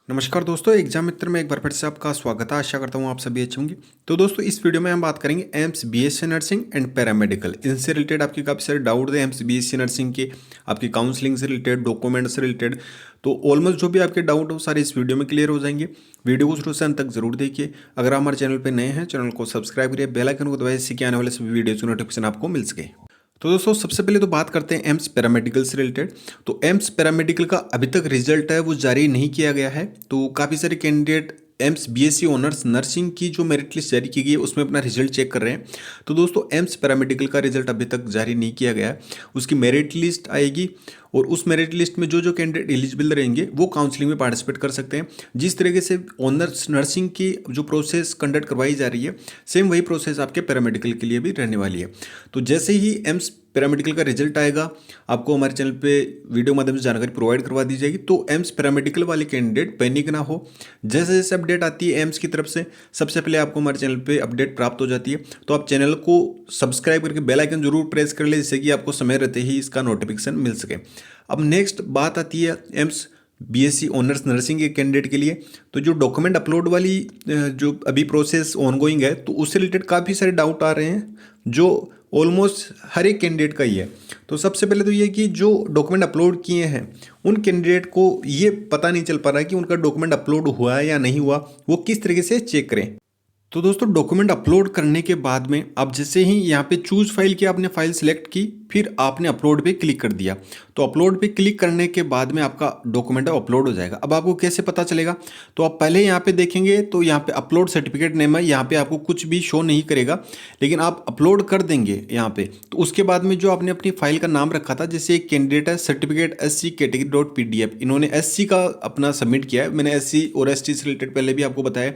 नमस्कार दोस्तों, एग्जाम मित्र में एक बार फिर से आपका स्वागत है। आशा करता हूँ आप सभी अच्छे होंगे। तो दोस्तों, इस वीडियो में हम बात करेंगे AIIMS BSc nursing and paramedical. इनसे रिलेटेड आपके काफ़ी सारे डाउट थे एम्स बीएससी नर्सिंग के, आपकी काउंसलिंग से रिलेटेड, डॉक्यूमेंट से रिलेटेड। तो ऑलमोस्ट जो भी आपके डाउट हो सारे इस वीडियो में क्लियर हो जाएंगे। वीडियो को शुरू से अंत तक जरूर देखिए। अगर आप हमारे चैनल पर नए हैं, चैनल को सब्सक्राइब करिए, बेल आइकन को दबाइए, इससे कि आने वाले सभी वीडियो की नोटिफिकेशन आपको मिल सके। तो दोस्तों, सबसे पहले तो बात करते हैं एम्स पैरामेडिकल से रिलेटेड। तो एम्स पैरामेडिकल का अभी तक रिजल्ट है वो जारी नहीं किया गया है। तो काफ़ी सारे candidate AIIMS BSc honours nursing की जो मेरिट लिस्ट जारी की गई है उसमें अपना रिजल्ट चेक कर रहे हैं। तो दोस्तों, एम्स पैरामेडिकल का रिजल्ट अभी तक जारी नहीं किया गया है। उसकी मेरिट लिस्ट आएगी और उस मेरिट लिस्ट में जो कैंडिडेट एलिजिबल रहेंगे वो काउंसलिंग में पार्टिसिपेट कर सकते हैं। जिस तरीके से ऑनर्स नर्सिंग की जो प्रोसेस कंडक्ट करवाई जा रही है, सेम वही प्रोसेस आपके पैरामेडिकल के लिए भी रहने वाली है। तो जैसे ही एम्स पैरामेडिकल का रिजल्ट आएगा, आपको हमारे चैनल पे वीडियो माध्यम से जानकारी प्रोवाइड करवा दी जाएगी। तो एम्स पैरामेडिकल वाले कैंडिडेट पैनिक ना हो। जैसे जैसे अपडेट आती है एम्स की तरफ से, सबसे पहले आपको हमारे चैनल पे अपडेट प्राप्त हो जाती है। तो आप चैनल को सब्सक्राइब करके बेल आइकन जरूर प्रेस कर ले, जिससे कि आपको समय रहते ही इसका नोटिफिकेशन मिल सके। अब नेक्स्ट बात आती है एम्स बीएससी ऑनर्स नर्सिंग के कैंडिडेट के लिए। तो जो डॉक्यूमेंट अपलोड वाली जो अभी प्रोसेस ऑनगोइंग है, तो उससे रिलेटेड काफ़ी सारे डाउट आ रहे हैं जो ऑलमोस्ट हर एक कैंडिडेट का ही है। तो सबसे पहले तो ये कि जो डॉक्यूमेंट अपलोड किए हैं उन कैंडिडेट को ये पता नहीं चल पा रहा है कि उनका डॉक्यूमेंट अपलोड हुआ है या नहीं हुआ, वो किस तरीके से चेक करें। तो दोस्तों, डॉक्यूमेंट अपलोड करने के बाद में आप जैसे ही यहाँ पे चूज फाइल की आपने फाइल सेलेक्ट की, फिर आपने अपलोड पे क्लिक कर दिया। तो अपलोड पे क्लिक करने के बाद में आपका डॉक्यूमेंट अपलोड हो जाएगा। अब आपको कैसे पता चलेगा? तो आप पहले यहाँ पे देखेंगे तो यहाँ पे अपलोड सर्टिफिकेट नेम है, यहाँ पे आपको कुछ भी शो नहीं करेगा, लेकिन आप अपलोड कर देंगे यहाँ पे। तो उसके बाद में जो आपने अपनी फाइल का नाम रखा था, जैसे एक कैंडिडेट है सर्टिफिकेट SC कैटेगरी .pdf, इन्होंने SC का अपना सबमिट किया है। मैंने SC और ST से रिलेटेड पहले भी आपको बताया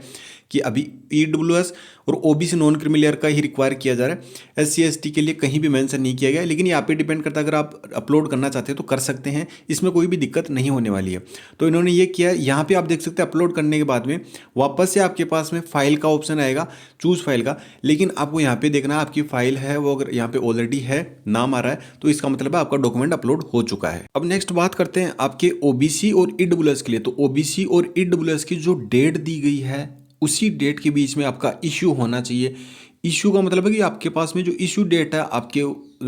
कि अभी EWS और OBC नॉन क्रिमिलियर का ही रिक्वायर किया जा रहा है। SC ST के लिए कहीं भी मेंशन नहीं किया गया है, लेकिन यहाँ पे डिपेंड करता है। अगर आप अपलोड करना चाहते हैं तो कर सकते हैं, इसमें कोई भी दिक्कत नहीं होने वाली है। तो इन्होंने ये किया है, यहाँ पे आप देख सकते हैं अपलोड करने के बाद में वापस से आपके पास में फाइल का ऑप्शन आएगा, चूज फाइल का। लेकिन आपको यहाँ पे देखना है आपकी फाइल है वो, अगर यहाँ पे ऑलरेडी है, नाम आ रहा है, तो इसका मतलब है आपका डॉक्यूमेंट अपलोड हो चुका है। अब नेक्स्ट बात करते हैं आपके OBC और EWS के लिए। तो OBC और EWS की जो डेट दी गई है, उसी डेट के बीच में आपका इश्यू होना चाहिए। इश्यू का मतलब है कि आपके पास में जो इश्यू डेट है, आपके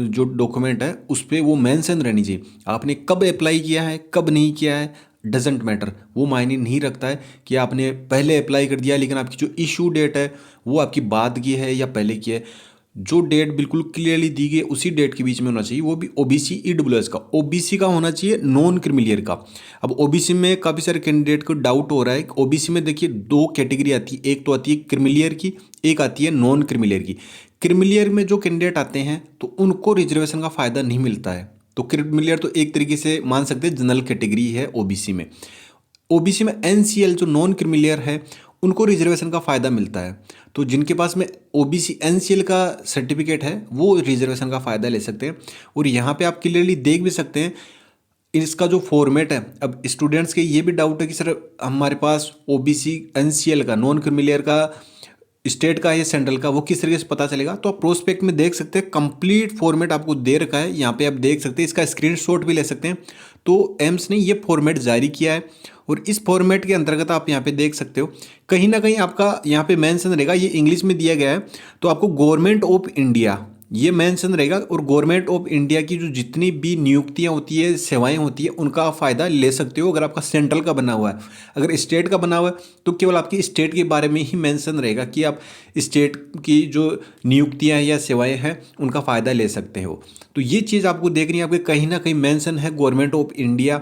जो डॉक्यूमेंट है उस पर वो मेंशन रहनी चाहिए। आपने कब अप्लाई किया है, कब नहीं किया है, डजेंट मैटर, वो मायने नहीं रखता है कि आपने पहले अप्लाई कर दिया लेकिन आपकी जो इश्यू डेट है वो आपकी बाद की है या पहले की है। जो डेट बिल्कुल क्लियरली दी गई उसी डेट के बीच में होना चाहिए, वो भी OBC EWS का। OBC का होना चाहिए नॉन क्रिमिलियर का। अब OBC में काफ़ी सारे कैंडिडेट को डाउट हो रहा है। OBC में देखिए दो कैटेगरी आती है, एक तो आती है क्रिमिलियर की, एक आती है नॉन क्रिमिलियर की। क्रिमिलियर में जो कैंडिडेट आते हैं तो उनको रिजर्वेशन का फ़ायदा नहीं मिलता है। तो क्रिमिलियर तो एक तरीके से मान सकते हैं जनरल कैटेगरी है OBC में। OBC में NCL जो नॉन क्रिमिलियर है उनको रिजर्वेशन का फ़ायदा मिलता है। तो जिनके पास में OBC NCL का सर्टिफिकेट है वो रिजर्वेशन का फ़ायदा ले सकते हैं। और यहाँ पे आप क्लियरली देख भी सकते हैं इसका जो फॉर्मेट है। अब स्टूडेंट्स के ये भी डाउट है कि सर हमारे पास OBC NCL का नॉन क्रिमिलियर का स्टेट का या सेंट्रल का, वो किस तरीके से पता चलेगा? तो आप प्रोस्पेक्ट में देख सकते हैं कंप्लीट फॉर्मेट आपको दे रखा है। यहाँ पे आप देख सकते हैं, इसका स्क्रीनशॉट भी ले सकते हैं। तो एम्स ने ये फॉर्मेट जारी किया है और इस फॉर्मेट के अंतर्गत आप यहाँ पे देख सकते हो कहीं ना कहीं आपका यहाँ पे मेंशन रहेगा, ये इंग्लिश में दिया गया है। तो आपको गवर्नमेंट ऑफ इंडिया ये मेंशन रहेगा, और गवर्नमेंट ऑफ इंडिया की जो जितनी भी नियुक्तियां होती है, सेवाएं होती है, उनका फ़ायदा ले सकते हो अगर आपका सेंट्रल का बना हुआ है। अगर स्टेट का बना हुआ है तो केवल आपकी स्टेट के बारे में ही मेंशन रहेगा कि आप स्टेट की जो नियुक्तियां या सेवाएं हैं उनका फ़ायदा ले सकते हो। तो ये चीज़ आपको देखनी है, आपके कहीं ना कहीं मेंशन है गवर्नमेंट ऑफ इंडिया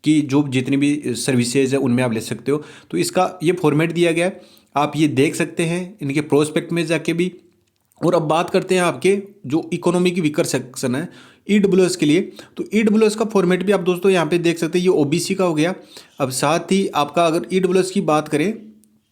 की जो जितनी भी सर्विसेज है उनमें आप ले सकते हो। तो इसका ये फॉर्मेट दिया गया है, आप ये देख सकते हैं इनके प्रोस्पेक्ट में जाके भी। और अब बात करते हैं आपके जो इकोनॉमी की वीकर सेक्शन है EWS के लिए। तो EWS का फॉर्मेट भी आप दोस्तों यहाँ पे देख सकते हैं, ये OBC का हो गया। अब साथ ही आपका अगर EWS की बात करें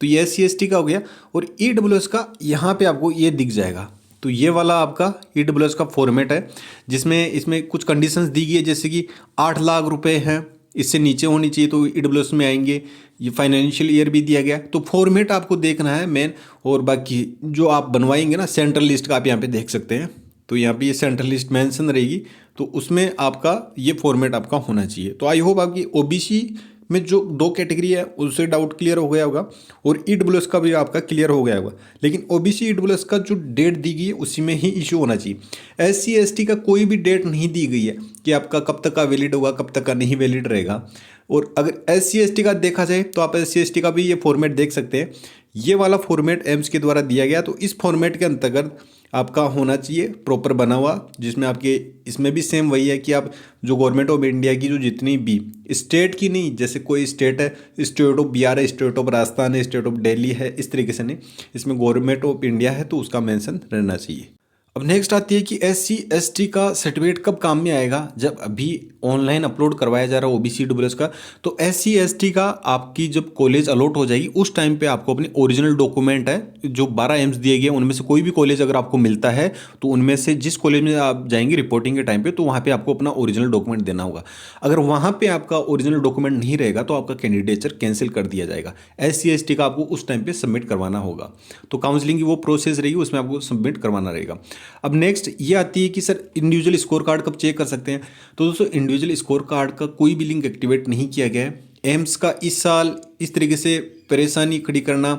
तो ये SC ST का हो गया, और EWS का यहाँ पे आपको ये दिख जाएगा। तो ये वाला आपका EWS का फॉर्मेट है, जिसमें इसमें कुछ कंडीशंस दी गई है, जैसे कि 8 लाख रुपए हैं, इससे नीचे होनी चाहिए तो EWS में आएंगे। ये फाइनेंशियल ईयर भी दिया गया। तो फॉर्मेट आपको देखना है मेन, और बाकी जो आप बनवाएंगे ना सेंट्रल लिस्ट का, आप यहाँ पे देख सकते हैं। तो यहाँ पे ये सेंट्रल लिस्ट मेंशन रहेगी, तो उसमें आपका ये फॉर्मेट आपका होना चाहिए। तो आई होप आपकी OBC में जो 2 कैटेगरी है उससे डाउट क्लियर हो गया होगा और ईडब्ल्यूएस का भी आपका क्लियर हो गया होगा। लेकिन ओबीसी ईडब्ल्यूएस का जो डेट दी गई है उसी में ही इशू होना चाहिए। एससी एसटी का कोई भी डेट नहीं दी गई है कि आपका कब तक का वैलिड होगा, कब तक का नहीं वैलिड रहेगा। और अगर एससी एसटी का देखा जाए तो आप एससी एसटी का भी ये फॉर्मेट देख सकते हैं। ये वाला फॉर्मेट एम्स के द्वारा दिया गया, तो इस फॉर्मेट के अंतर्गत आपका होना चाहिए प्रॉपर बना हुआ, जिसमें आपके इसमें भी सेम वही है कि आप जो गवर्नमेंट ऑफ इंडिया की जो जितनी भी स्टेट की नहीं, जैसे कोई स्टेट है, स्टेट ऑफ बिहार है, स्टेट ऑफ राजस्थान है, स्टेट ऑफ दिल्ली है, इस तरीके से नहीं, इसमें गवर्नमेंट ऑफ इंडिया है तो उसका मेंशन रहना चाहिए। अब नेक्स्ट आती है कि एससी एसटी का सर्टिफिकेट कब काम में आएगा, जब अभी ऑनलाइन अपलोड करवाया जा रहा है ओबीसी डब्ल्यूएस का, तो एससी एसटी का आपकी जब कॉलेज अलॉट हो जाएगी उस टाइम पे आपको अपने ओरिजिनल डॉक्यूमेंट है जो 12 एम्स दिए गए उनमें से कोई भी कॉलेज अगर आपको मिलता है तो उनमें से जिस कॉलेज में आप जाएंगे रिपोर्टिंग के टाइम पे तो वहाँ पे आपको अपना ओरिजिनल डॉक्यूमेंट देना होगा। अगर वहाँ पे आपका ओरिजिनल डॉक्यूमेंट नहीं रहेगा तो आपका कैंडिडेचर कैंसिल कर दिया जाएगा। एससी एसटी का आपको उस टाइम पे सबमिट करवाना होगा, तो काउंसलिंग की वो प्रोसेस रहेगी उसमें आपको सबमिट करवाना रहेगा। अब नेक्स्ट ये आती है कि सर इंडिविजुअल स्कोर कार्ड कब चेक कर सकते हैं। तो दोस्तों इंडिविजुअल स्कोर कार्ड का कोई भी लिंक एक्टिवेट नहीं किया गया है। एम्स का इस साल इस तरीके से परेशानी खड़ी करना,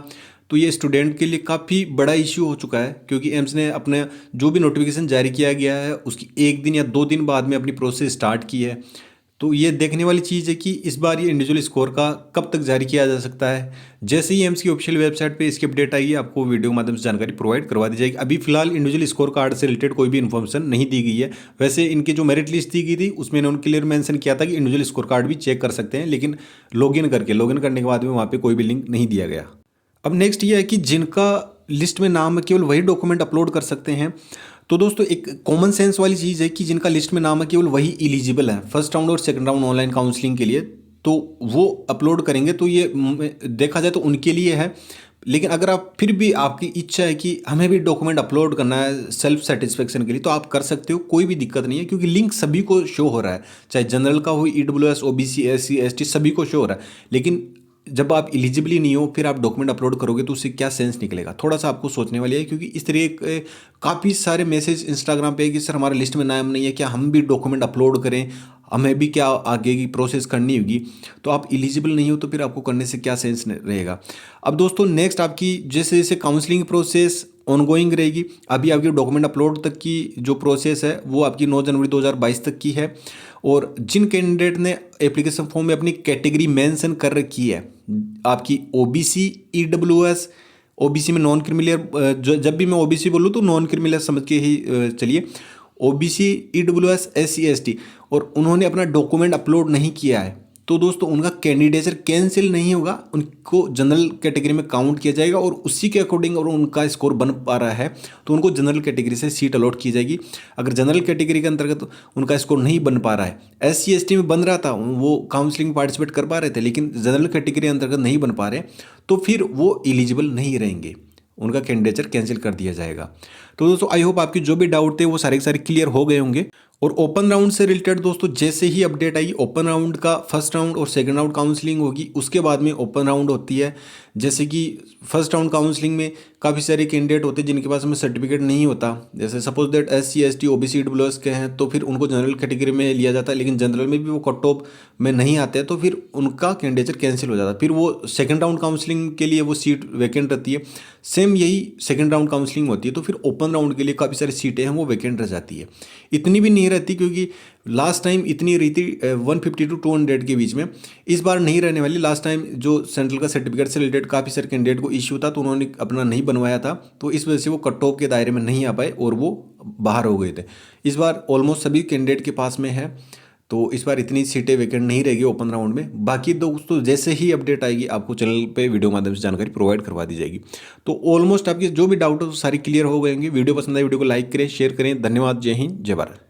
तो ये स्टूडेंट के लिए काफ़ी बड़ा इश्यू हो चुका है, क्योंकि एम्स ने अपने जो भी नोटिफिकेशन जारी किया गया है उसकी 1 दिन या 2 दिन बाद में अपनी प्रोसेस स्टार्ट की है। तो ये देखने वाली चीज़ है कि इस बार ये इंडिविजुअल स्कोर का कब तक जारी किया जा सकता है। जैसे ही एम्स की ऑफिशियल वेबसाइट पे इसकी अपडेट आएगी आपको वीडियो के माध्यम से जानकारी प्रोवाइड करवा दी जाएगी। अभी फिलहाल इंडिविजुअल स्कोर कार्ड से रिलेटेड कोई भी इन्फॉर्मेशन नहीं दी गई है। वैसे इनकी जो मेरिट लिस्ट दी गई थी उसमें इन्होंने क्लियर मेंशन किया था कि इंडिविजुअल स्कोर कार्ड भी चेक कर सकते हैं, लेकिन लॉगिन करने के बाद में वहाँ पर कोई भी लिंक नहीं दिया गया। अब नेक्स्ट ये है कि जिनका लिस्ट में नाम है केवल वही डॉक्यूमेंट अपलोड कर सकते हैं। तो दोस्तों एक कॉमन सेंस वाली चीज़ है कि जिनका लिस्ट में नाम है केवल वही एलिजिबल है फर्स्ट राउंड और सेकंड राउंड ऑनलाइन काउंसलिंग के लिए, तो वो अपलोड करेंगे। तो ये देखा जाए तो उनके लिए है। लेकिन अगर आप फिर भी आपकी इच्छा है कि हमें भी डॉक्यूमेंट अपलोड करना है सेल्फ सेटिस्फेक्शन के लिए, तो आप कर सकते हो, कोई भी दिक्कत नहीं है, क्योंकि लिंक सभी को शो हो रहा है, चाहे जनरल का हो, ईडब्ल्यूएस, ओबीसी, एससी, एसटी सभी को शो हो रहा है। लेकिन जब आप एलिजिबली नहीं हो फिर आप डॉक्यूमेंट अपलोड करोगे तो उससे क्या सेंस निकलेगा, थोड़ा सा आपको सोचने वाली है। क्योंकि इस तरह काफ़ी सारे मैसेज इंस्टाग्राम पे कि सर हमारे लिस्ट में नाम नहीं है, क्या हम भी डॉक्यूमेंट अपलोड करें, हमें भी क्या आगे की प्रोसेस करनी होगी। तो आप एलिजिबल नहीं हो तो फिर आपको करने से क्या सेंस रहेगा। अब दोस्तों नेक्स्ट आपकी जैसे जैसे काउंसलिंग प्रोसेस ऑनगोइंग रहेगी, अभी आपकी डॉक्यूमेंट अपलोड तक की जो प्रोसेस है वो आपकी 9 जनवरी 2022 तक की है। और जिन कैंडिडेट ने एप्लीकेशन फॉर्म में अपनी कैटेगरी मेंशन कर रखी है, आपकी ओबीसी, ईडब्ल्यूएस, ओबीसी में नॉन क्रिमिनल, जब भी मैं ओबीसी बोलूँ तो नॉन क्रिमिनल समझ के ही चलिए, ओबीसी, ईडब्ल्यूएस, एससी, एसटी, और उन्होंने अपना डॉक्यूमेंट अपलोड नहीं किया है तो दोस्तों उनका कैंडिडेचर कैंसिल नहीं होगा, उनको जनरल कैटेगरी में काउंट किया जाएगा और उसी के अकॉर्डिंग और उनका स्कोर बन पा रहा है तो उनको जनरल कैटेगरी से सीट अलॉट की जाएगी। अगर जनरल कैटेगरी के अंतर्गत उनका स्कोर नहीं बन पा रहा है, एससी एसटी में बन रहा था, वो काउंसलिंग में पार्टिसिपेट कर पा रहे थे, लेकिन जनरल कैटेगरी अंतर्गत नहीं बन पा रहे, तो फिर वो एलिजिबल नहीं रहेंगे, उनका कैंडिडेचर कैंसिल कर दिया जाएगा। तो दोस्तों आई होप आपकी जो भी डाउट थे वो सारे के सारे क्लियर हो गए होंगे। और ओपन राउंड से रिलेटेड दोस्तों जैसे ही अपडेट आई, ओपन राउंड का फर्स्ट राउंड और सेकंड राउंड काउंसलिंग होगी, उसके बाद में ओपन राउंड होती है। जैसे कि फर्स्ट राउंड काउंसलिंग में काफ़ी सारे कैंडिडेट होते हैं जिनके पास में सर्टिफिकेट नहीं होता, जैसे suppose that SC, ST, OBC, EWS के हैं तो फिर उनको जनरल कैटेगरी में लिया जाता है, लेकिन जनरल में भी वो कट ऑफ में नहीं आते हैं तो फिर उनका कैंडिडेचर कैंसिल हो जाता है, फिर वो सेकंड राउंड काउंसलिंग के लिए वो सीट वैकेंट रहती है। सेम यही सेकंड राउंड काउंसलिंग होती है तो फिर ओपन राउंड के लिए काफ़ी सारी सीटें हैं वो वैकेंट रह जाती है। इतनी भी नहीं रहती क्योंकि लास्ट टाइम इतनी रही थी 150 to 200 के बीच में, इस बार नहीं रहने वाली। लास्ट टाइम जो सेंट्रल का सर्टिफिकेट से रिलेटेड काफ़ी सारे कैंडिडेट को इश्यू था तो उन्होंने अपना नहीं बनवाया था, तो इस वजह से वो कट ऑफ के दायरे में नहीं आ पाए और वो बाहर हो गए थे। इस बार ऑलमोस्ट सभी कैंडिडेट के पास में है तो इस बार इतनी सीटें वैकेंट नहीं रहेगी ओपन राउंड में। बाकी दोस्तों जैसे ही अपडेट आएगी आपको चैनल पे वीडियो माध्यम से जानकारी प्रोवाइड करवा दी जाएगी। तो ऑलमोस्ट आपके जो भी डाउट हो सारी क्लियर हो गए होंगे। वीडियो पसंद आए वीडियो को लाइक करें, शेयर करें। धन्यवाद। जय हिंद, जय भारत।